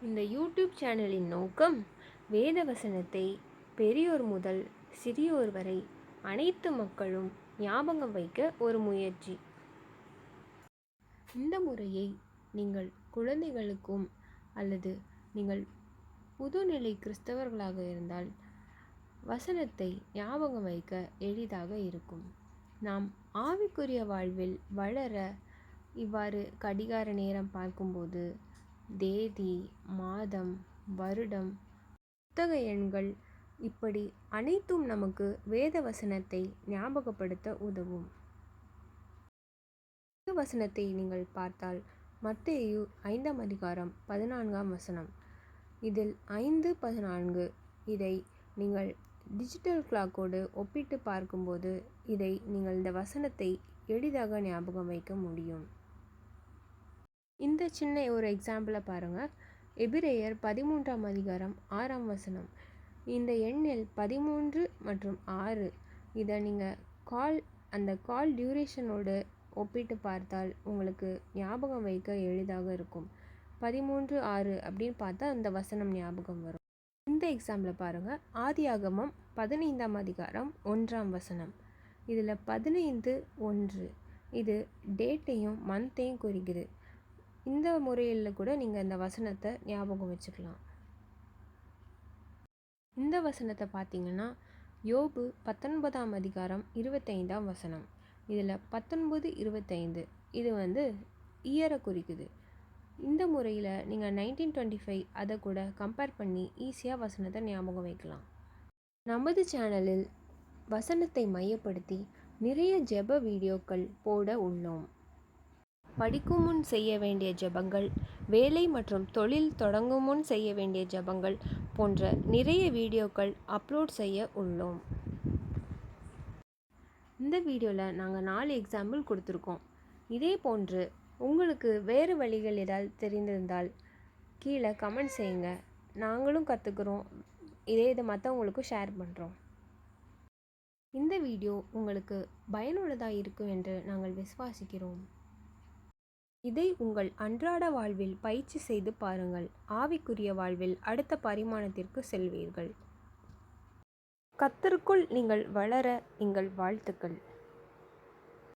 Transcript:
இந்த யூடியூப் சேனலின் நோக்கம் வேத வசனத்தை பெரியோர் முதல் சிறியோர் வரை அனைத்து மக்களும் ஞாபகம் வைக்க ஒரு முயற்சி. இந்த முறையை நீங்கள் குழந்தைகளுக்கும் அல்லது நீங்கள் புதுநிலை கிறிஸ்தவர்களாக இருந்தால் வசனத்தை ஞாபகம் வைக்க எளிதாக இருக்கும். நாம் ஆவிக்குரிய வாழ்வில் வளர இவ்வாறு கடிகார நேரம் பார்க்கும்போது தேதி, மாதம், வருடம், புத்தக எண்கள் இப்படி அனைத்தும் நமக்கு வேத வசனத்தை ஞாபகப்படுத்த உதவும். வேத வசனத்தை நீங்கள் பார்த்தால் மத்தேயு 5ஆம் அதிகாரம் 14ஆம் வசனம். இதில் 5:14 இதை நீங்கள் டிஜிட்டல் கிளாக்கோடு ஒப்பிட்டு பார்க்கும்போது இதை நீங்கள் இந்த வசனத்தை எளிதாக ஞாபகம் வைக்க முடியும். இந்த சின்ன ஒரு எக்ஸாம்பிளை பாருங்கள். எபிரேயர் 13ஆம் அதிகாரம் 6ஆம் வசனம். இந்த எண்ணில் 13 மற்றும் 6 இதை நீங்கள் அந்த கால் டியூரேஷனோடு ஒப்பிட்டு பார்த்தால் உங்களுக்கு ஞாபகம் வைக்க எளிதாக இருக்கும். 13:6 அப்படின்னு பார்த்தா அந்த வசனம் ஞாபகம் வரும். இந்த எக்ஸாம்பிளை பாருங்கள். ஆதியாகமம் 15ஆம் அதிகாரம் 1ஆம் வசனம். இதில் 15:1 இது டேட்டையும் மந்த்தையும் குறிக்குது. இந்த முறையில் கூட நீங்கள் இந்த வசனத்தை ஞாபகம் வச்சுக்கலாம். இந்த வசனத்தை பார்த்தீங்கன்னா யோபு 19ஆம் அதிகாரம் 25ஆம் வசனம். இதில் 19:25 இது இயரை குறிக்குது. இந்த முறையில் நீங்கள் 1925 அதை கூட கம்பேர் பண்ணி ஈஸியாக வசனத்தை ஞாபகம் வைக்கலாம். நமது சேனலில் வசனத்தை மையப்படுத்தி நிறைய ஜெப வீடியோக்கள் போட உள்ளோம். படிக்கும் முன் செய்ய வேண்டிய ஜெபங்கள், வேலை மற்றும் தொழில் தொடங்கும் முன் செய்ய வேண்டிய ஜெபங்கள் போன்ற நிறைய வீடியோக்கள் அப்லோட் செய்ய உள்ளோம். இந்த வீடியோவில் நாங்கள் 4 எக்ஸாம்பிள் கொடுத்துருக்கோம். இதே போன்று உங்களுக்கு வேறு வழிகள் ஏதாவது தெரிந்திருந்தால் கீழே கமெண்ட் செய்யுங்க. நாங்களும் கற்றுக்குறோம். இதை மற்றவங்களுக்கும் ஷேர் பண்ணுறோம். இந்த வீடியோ உங்களுக்கு பயனுள்ளதாக இருக்கும் என்று நாங்கள் விசுவாசிக்கிறோம். இதை உங்கள் அன்றாட வாழ்வில் பயிற்சி செய்து பாருங்கள். ஆவிக்குரிய வாழ்வில் அடுத்த பரிமாணத்திற்கு செல்வீர்கள். கர்த்தருக்குள் நீங்கள் வளர எங்கள் வாழ்த்துக்கள்.